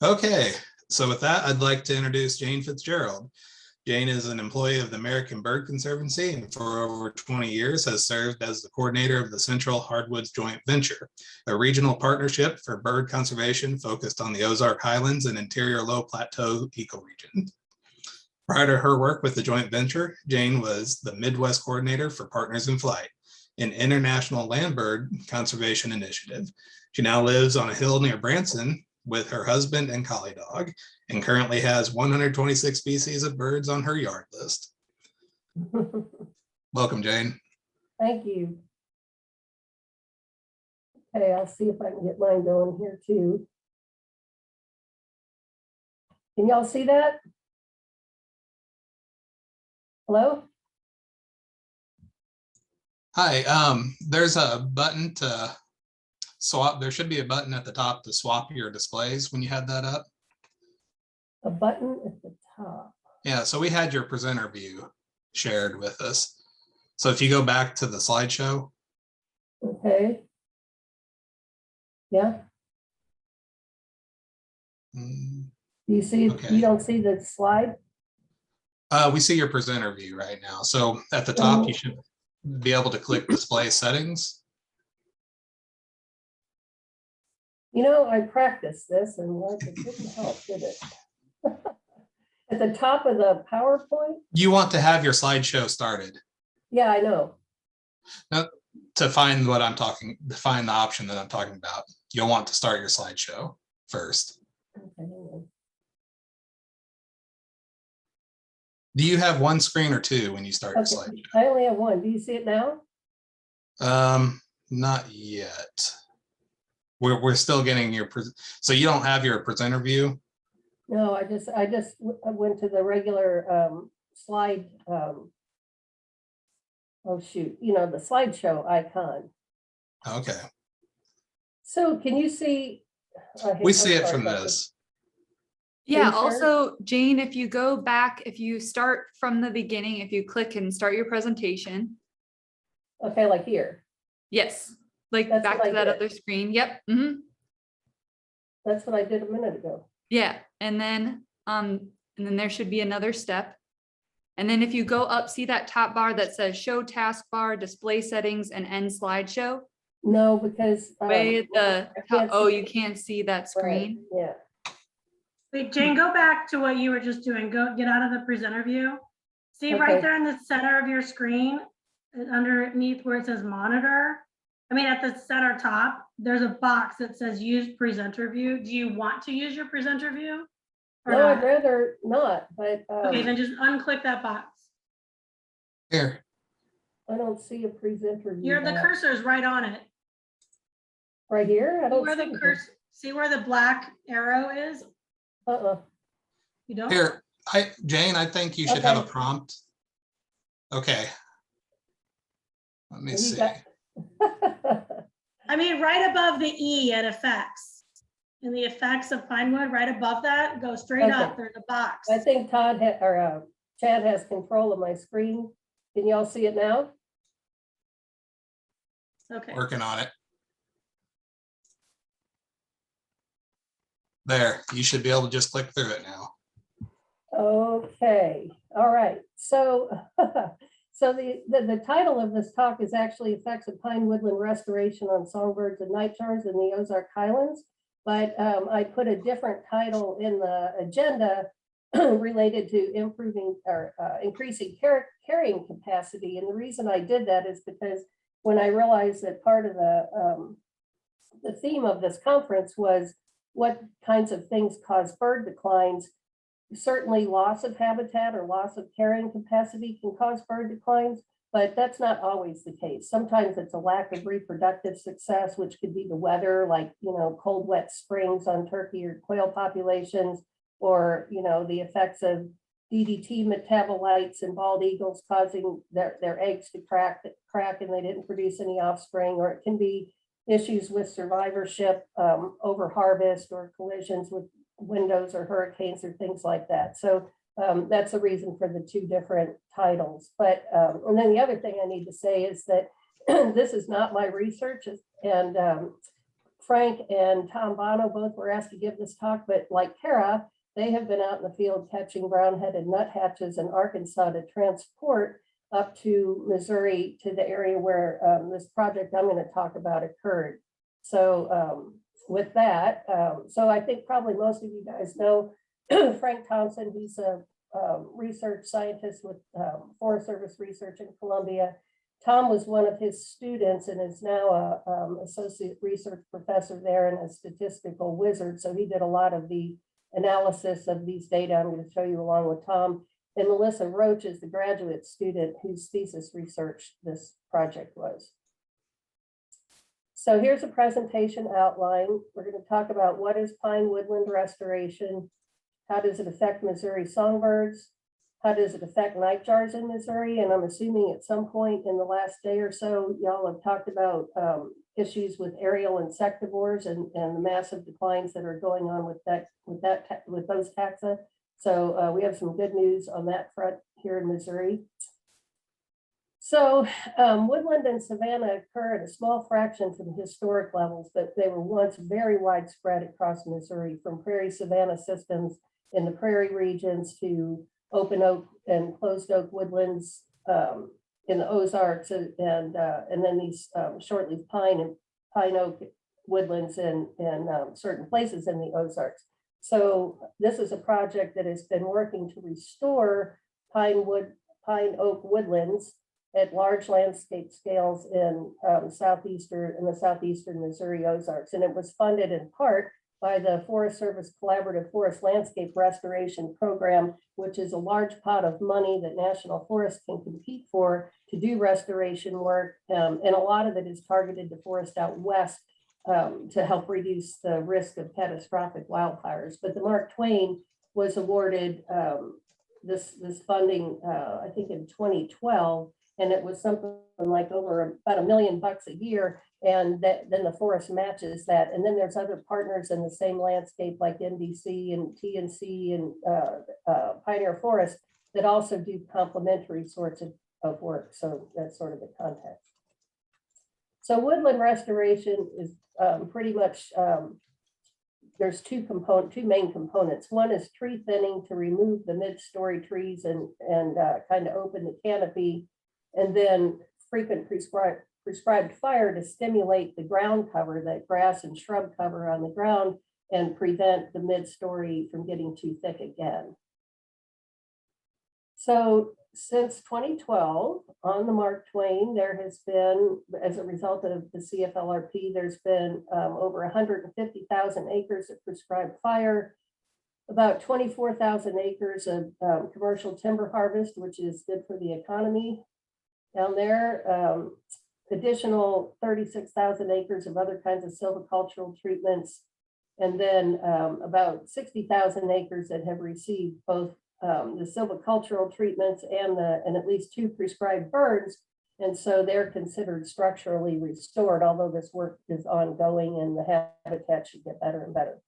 Speaker 1: Okay, so with that, I'd like to introduce Jane Fitzgerald. Jane is an employee of the American Bird Conservancy and for over 20 years has served as the coordinator of the Central Hardwoods Joint Venture, a regional partnership for bird conservation focused on the Ozark Highlands and interior low plateau ecoregion. Prior to her work with the joint venture, Jane was the Midwest coordinator for Partners in Flight, an international land bird conservation initiative. She now lives on a hill near Branson with her husband and collie dog, and currently has 126 species of birds on her yard list. Welcome, Jane.
Speaker 5: Thank you. Okay, I'll see if I can get mine going here too. Can y'all see that? Hello?
Speaker 1: Hi, there's a button to swap. There should be a button at the top to swap your displays when you had that up.
Speaker 5: A button at the top.
Speaker 1: Yeah, so we had your presenter view shared with us. So if you go back to the slideshow.
Speaker 5: Okay. Yeah. Do you see, okay. You don't see the slide?
Speaker 1: We see your presenter view right now. So at the top, you should be able to click display settings.
Speaker 5: You know, I practiced this and it didn't help, did it? At the top of the PowerPoint?
Speaker 1: You want to have your slideshow started.
Speaker 5: Yeah, I know.
Speaker 1: Now, to find what I'm talking, to find the option that I'm talking about, you'll want to start your slideshow first.
Speaker 5: Okay.
Speaker 1: Do you have one screen or two when you start your slideshow?
Speaker 5: I only have one. Do you see it now?
Speaker 1: Not yet. We're still getting your, so you don't have your presenter view?
Speaker 5: No, I just went to the regular slide. Oh shoot, you know, the slideshow icon.
Speaker 1: Okay.
Speaker 5: So can you see?
Speaker 1: We see it from this.
Speaker 4: Yeah, also, Jane, if you go back, if you start from the beginning, if you click and start your presentation.
Speaker 5: Okay, like here.
Speaker 4: Yes, like that's back to that other screen. Yep. Mm-hmm.
Speaker 5: That's what I did a minute ago.
Speaker 4: Yeah, and then there should be another step. And then if you go up, see that top bar that says show taskbar, display settings, and end slideshow?
Speaker 5: No, because
Speaker 4: way at the top, oh, you can't see that screen.
Speaker 5: Right. Yeah.
Speaker 6: Wait, Jane, go back to what you were just doing. Go get out of the presenter view. See right there in the center of your screen, underneath where it says monitor. I mean, at the center top, there's a box that says use presenter view. Do you want to use your presenter view?
Speaker 5: No, not? I'd rather not, but
Speaker 6: okay, then just unclick that box.
Speaker 1: Here.
Speaker 5: I don't see a presenter view.
Speaker 6: The cursor is right on it.
Speaker 5: Right here? I don't
Speaker 6: see where the cursor, see where the black arrow is?
Speaker 5: You don't?
Speaker 1: Here, Jane, I think you should have a
Speaker 5: Okay.
Speaker 1: prompt. Okay. Let me
Speaker 5: You
Speaker 1: see.
Speaker 5: got-
Speaker 6: I mean, right above the E at effects. In the effects of Pinewood, right above that, go straight up,
Speaker 5: Okay.
Speaker 6: there's a box.
Speaker 5: I think Chad has control of my screen. Can y'all see it now?
Speaker 6: Okay,
Speaker 1: Working on it. There, you should be able to just click through it now.
Speaker 5: Okay, all right. So, so the title of this talk is actually Effects of Pine Woodland Restoration on Songbirds and Nychars in the Ozark Highlands. But I put a different title in the agenda related to improving or increasing carrying capacity. And the reason I did that is because when I realized that part of the theme of this conference was what kinds of things cause bird declines, certainly loss of habitat or loss of carrying capacity can cause bird declines, but that's not always the case. Sometimes it's a lack of reproductive success, which could be the weather, like, cold, wet springs on turkey or quail populations, or, the effects of DDT metabolites and bald eagles causing their eggs to crack and they didn't produce any offspring, or it can be issues with survivorship, over harvest or collisions with windows or hurricanes or things like that. So that's the reason for the two different titles. But and then the other thing I need to say is that this is not my research, and Frank and Tom Bono both were asked to give this talk, but like Kara, they have been out in the field catching brown-headed nuthatches in Arkansas to transport up to Missouri to the area where this project I'm going to talk about occurred. So with that, so I think probably most of you guys know Frank Thompson. He's a research scientist with Forest Service Research in Columbia. Tom was one of his students and is now a associate research professor there and a statistical wizard. So he did a lot of the analysis of these data I'm going to show you along with Tom. And Melissa Roach is the graduate student whose thesis research this project was. So here's a presentation outline. We're going to talk about what is pine woodland restoration, how does it affect Missouri songbirds, how does it affect Nychars in Missouri, and I'm assuming at some point in the last day or so, y'all have talked about issues with aerial insectivores and the massive declines that are going on with those taxa. So we have some good news on that front here in Missouri. So woodland and savanna occur at a small fraction to the historic levels, but they were once very widespread across Missouri, from prairie savanna systems in the prairie regions to open oak and closed oak woodlands in the Ozarks, and then these shortleaf pine and pine oak woodlands in certain places in the Ozarks. So this is a project that has been working to restore pine oak woodlands at large landscape scales in the southeastern Missouri Ozarks. And it was funded in part by the Forest Service Collaborative Forest Landscape Restoration Program, which is a large pot of money that National Forest can compete for to do restoration work. And a lot of it is targeted to forest out west to help reduce the risk of catastrophic wildfires. But the Mark Twain was awarded this funding, I think in 2012, and it was something like over about $1 million a year. And then the forest matches that. And then there's other partners in the same landscape like NBC and TNC and Pioneer Forest that also do complementary sorts of work. So that's sort of the context. So woodland restoration is pretty much, there's two main components. One is tree thinning to remove the mid-story trees and kind of open the canopy, and then frequent prescribed fire to stimulate the ground cover, that grass and shrub cover on the ground, and prevent the mid-story from getting too thick again. So since 2012, on the Mark Twain, there has been, as a result of the CFLRP, there's been over 150,000 acres of prescribed fire, about 24,000 acres of commercial timber harvest, which is good for the economy down there. Additional 36,000 acres of other kinds of silvicultural treatments, and then about 60,000 acres that have received both the silvicultural treatments and at least 2 prescribed birds. And so they're considered structurally restored, although this work is ongoing and the habitat should get better and better.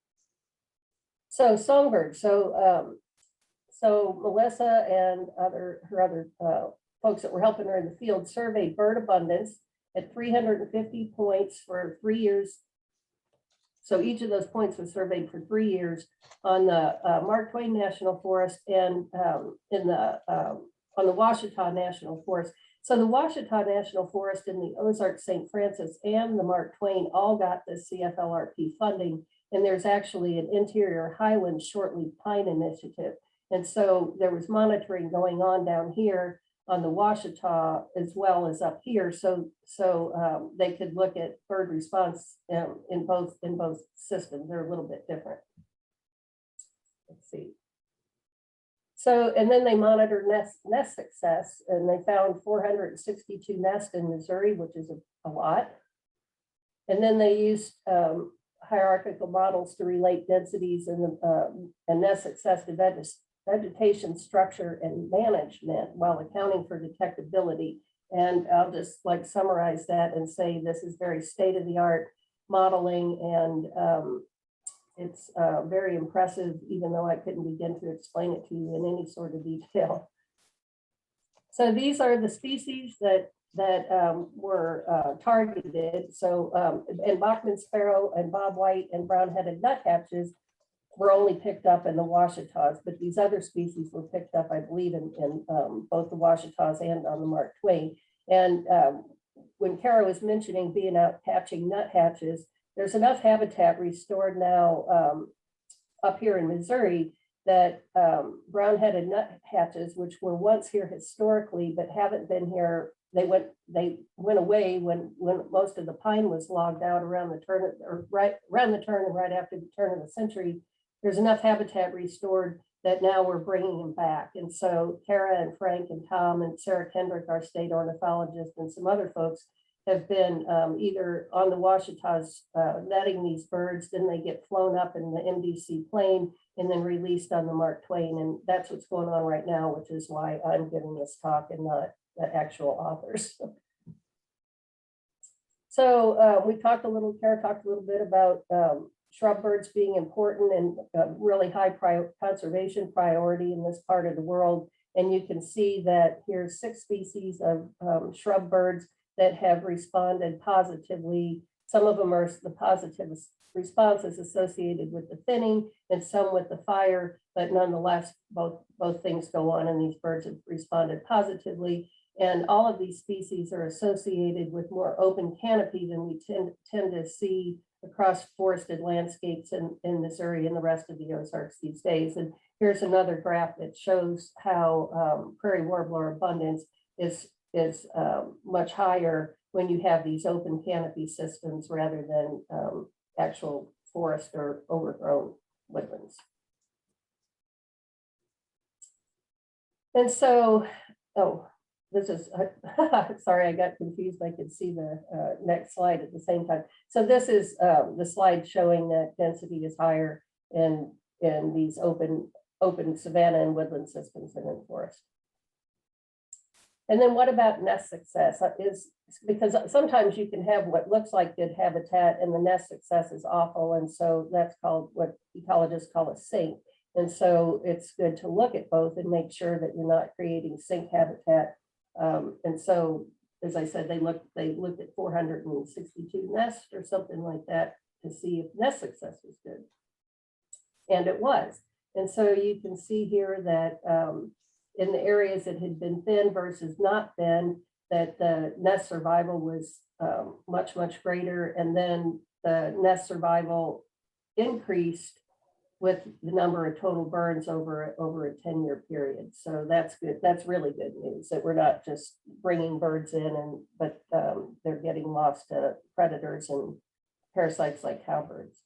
Speaker 5: So songbirds. So Melissa and her other folks that were helping her in the field surveyed bird abundance at 350 points for 3 years. So each of those points was surveyed for 3 years on the Mark Twain National Forest and on the Ouachita National Forest. So the Ouachita National Forest and the Ozark St. Francis and the Mark Twain all got the CFLRP funding. And there's actually an interior highland shortleaf pine initiative. And so there was monitoring going on down here on the Ouachita as well as up here. So they could look at bird response in both systems. They're a little bit different. Let's see. So, and then they monitored nest success, and they found 462 nests in Missouri, which is a lot. And then they used hierarchical models to relate densities and nest success to vegetation structure and management while accounting for detectability. And I'll just like summarize that and say this is very state-of-the-art modeling, and it's very impressive, even though I couldn't begin to explain it to you in any sort of detail. So these are the species that were targeted. So, and Bachman sparrow and bobwhite and brown-headed nuthatches were only picked up in the Ouachitas, but these other species were picked up, I believe, in both the Ouachitas and on the Mark Twain. And when Kara was mentioning being out catching nuthatches, there's enough habitat restored now up here in Missouri that brown-headed nuthatches, which were once here historically, but haven't been here, they went away when most of the pine was logged out around the turn, or right around the turn and right after the turn of the century. There's enough habitat restored that now we're bringing them back. And so Kara and Frank and Tom and Sarah Kendrick, our state ornithologist, and some other folks have been either on the Ouachitas netting these birds, then they get flown up in the MDC plane and then released on the Mark Twain. And that's what's going on right now, which is why I'm giving this talk and not the actual authors. So Kara talked a little bit about shrub birds being important and really high conservation priority in this part of the world. And you can see that here's 6 species of shrub birds that have responded positively. Some of them are the positive responses associated with the thinning and some with the fire, but nonetheless, both things go on and these birds have responded positively. And all of these species are associated with more open canopy than we tend to see across forested landscapes in Missouri and the rest of the Ozarks these days. And here's another graph that shows how prairie warbler abundance is much higher when you have these open canopy systems rather than actual forest or overgrown woodlands. And so, this is, sorry, I got confused. I could see the next slide at the same time. So this is the slide showing that density is higher in these open savanna and woodland systems than in forest. And then what about nest success? Is because sometimes you can have what looks like good habitat and the nest success is awful. And so that's called what ecologists call a sink. And so it's good to look at both and make sure that you're not creating sink habitat. And so, as I said, they looked at 462 nests or something like that to see if nest success was good. And it was. And so you can see here that in the areas that had been thin versus not thin, that the nest survival was much, much greater. And then the nest survival increased with the number of total burns over a 10-year period. So that's good. That's really good news that we're not just bringing birds in, but they're getting lost to predators and parasites like cowbirds.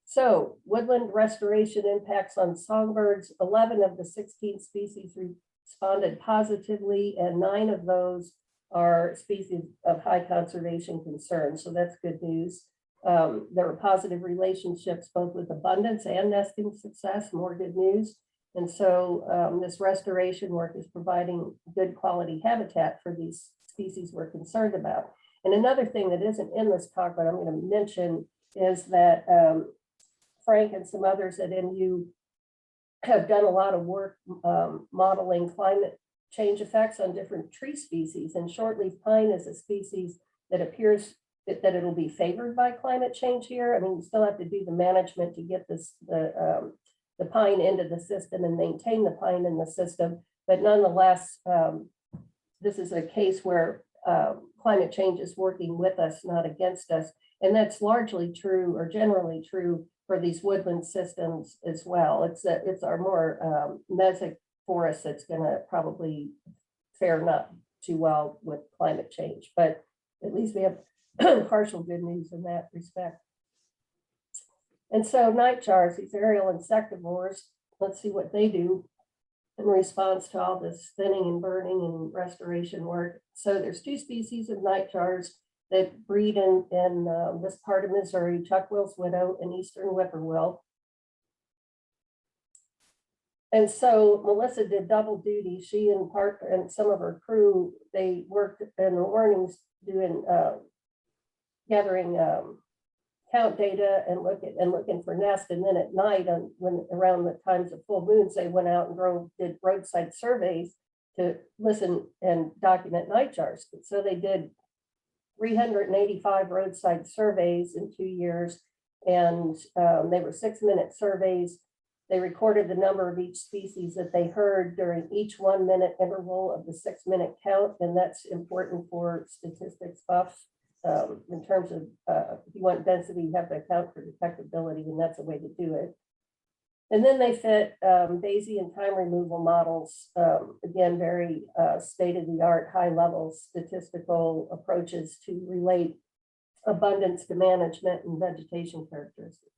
Speaker 5: So woodland restoration impacts on songbirds. 11 of the 16 species responded positively, and 9 of those are species of high conservation concern. So that's good news. There were positive relationships both with abundance and nesting success, more good news. And so this restoration work is providing good quality habitat for these species we're concerned about. And another thing that isn't in this talk, but I'm going to mention, is that Frank and some others at NU have done a lot of work modeling climate change effects on different tree species. And shortleaf pine is a species that appears that it'll be favored by climate change here. I mean, you still have to do the management to get this the pine into the system and maintain the pine in the system. But nonetheless, this is a case where climate change is working with us, not against us. And that's largely true, or generally true, for these woodland systems as well. It's our more mesic forest that's going to probably fare not too well with climate change. But at least we have partial good news in that respect. And so Nychars, these aerial insectivores, let's see what they do in response to all this thinning and burning and restoration work. So there's two species of Nychars that breed in this part of Missouri, Chuckwill's widow and eastern whippoorwill. And so Melissa did double duty. She and some of her crew, they worked in the mornings doing gathering count data and looking for nests. And then at night, when around the times of full moons, they went out and did roadside surveys to listen and document Nychars. So they did 385 roadside surveys in 2 years, and they were 6-minute surveys. They recorded the number of each species that they heard during each 1-minute interval of the 6-minute count, and that's important for statistics buffs. In terms of if you want density, you have to account for detectability, and that's a way to do it. And then they fit Bayesian and time removal models, again, very state-of-the-art, high-level statistical approaches to relate abundance to management and vegetation characteristics.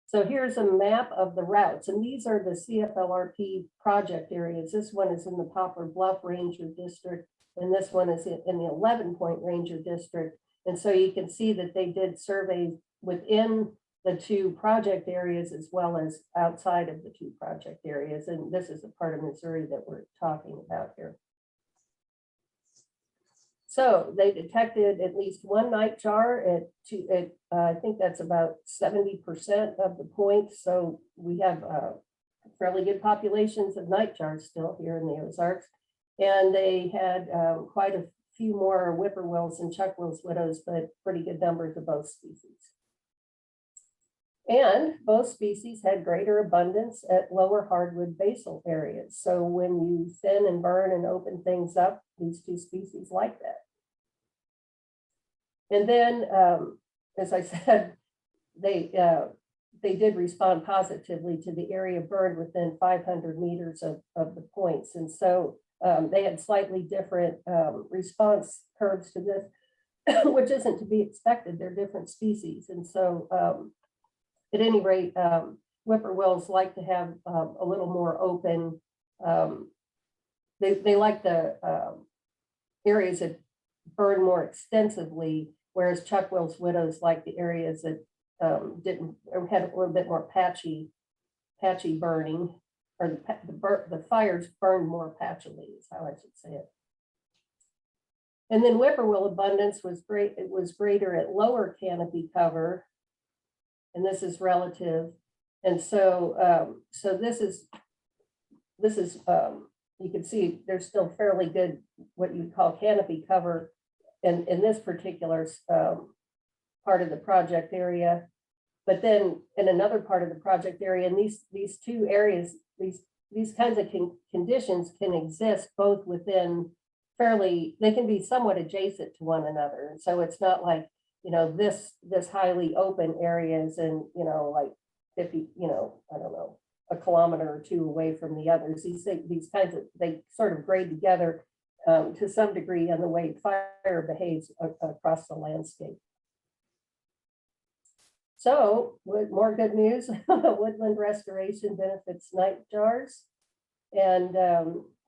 Speaker 5: So here's a map of the routes, and these are the CFLRP project areas. This one is in the Poplar Bluff Ranger District, and this one is in the 11-Point Ranger District. And so you can see that they did surveys within the two project areas as well as outside of the two project areas. And this is the part of Missouri that we're talking about here. So they detected at least one Nychar at I think that's about 70% of the points. So we have fairly good populations of Nychars still here in the Ozarks. And they had quite a few more whippoorwills and Chuckwill's widows, but pretty good numbers of both species. And both species had greater abundance at lower hardwood basal areas. So when you thin and burn and open things up, these two species like that. And then, as I said, they did respond positively to the area burned within 500 meters of the points. And so they had slightly different response curves to this, which isn't to be expected. They're different species. And so at any rate, whippoorwills like to have a little more open, they like the areas that burn more extensively, whereas Chuckwill's widows like the areas that had a little bit more patchy burning, or the fires burned more patchily is how I should say it. And then whippoorwill abundance was great. It was greater at lower canopy cover, and this is relative. And so, this is you can see there's still fairly good what you'd call canopy cover in this particular part of the project area. But then in another part of the project area, and these two areas, these kinds of conditions can exist both within they can be somewhat adjacent to one another. And so it's not like, this highly open areas and, like 50, I don't know, a kilometer or two away from the others. These kinds of, they sort of grade together to some degree in the way fire behaves across the landscape. So, with more good news, Woodland Restoration benefits Nychars, and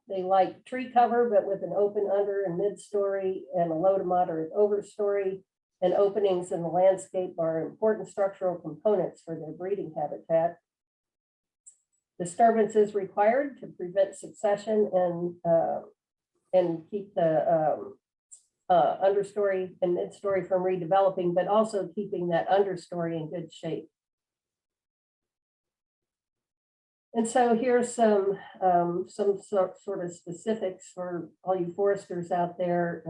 Speaker 5: they like tree cover, but with an open under and mid-story and a low to moderate overstory. and openings in the landscape are important structural components for their breeding habitat. Disturbance is required to prevent succession and keep the understory and mid-story from redeveloping, but also keeping that understory in good shape. And so here's some sort of specifics for all you foresters out there.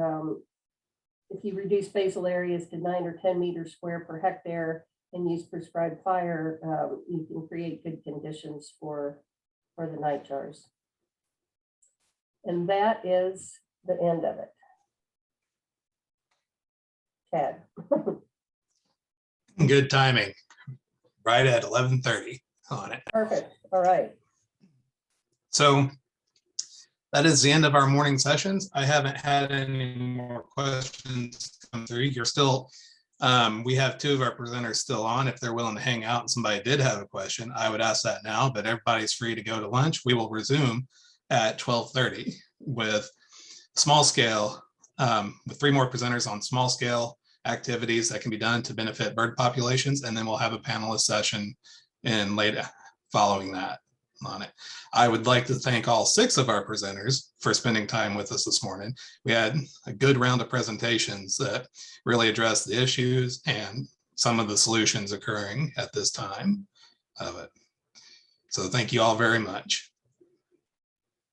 Speaker 5: If you reduce basal areas to 9 or 10 meters square per hectare and use prescribed fire, you can create good conditions for the Nychars. And that is the end of it. Tad.
Speaker 1: Good timing. Right at 11:30 on it.
Speaker 5: Perfect. All right.
Speaker 1: So that is the end of our morning sessions. I haven't had any more questions come through. You're still, we have 2 of our presenters still on. If they're willing to hang out and somebody did have a question, I would ask that now, but everybody's free to go to lunch. We will resume at 12:30 with small scale, with 3 more presenters on small scale activities that can be done to benefit bird populations. And then we'll have a panelist session in later following that on it. I would like to thank all 6 of our presenters for spending time with us this morning. We had a good round of presentations that really addressed the issues and some of the solutions occurring at this time of it. So thank you all very much.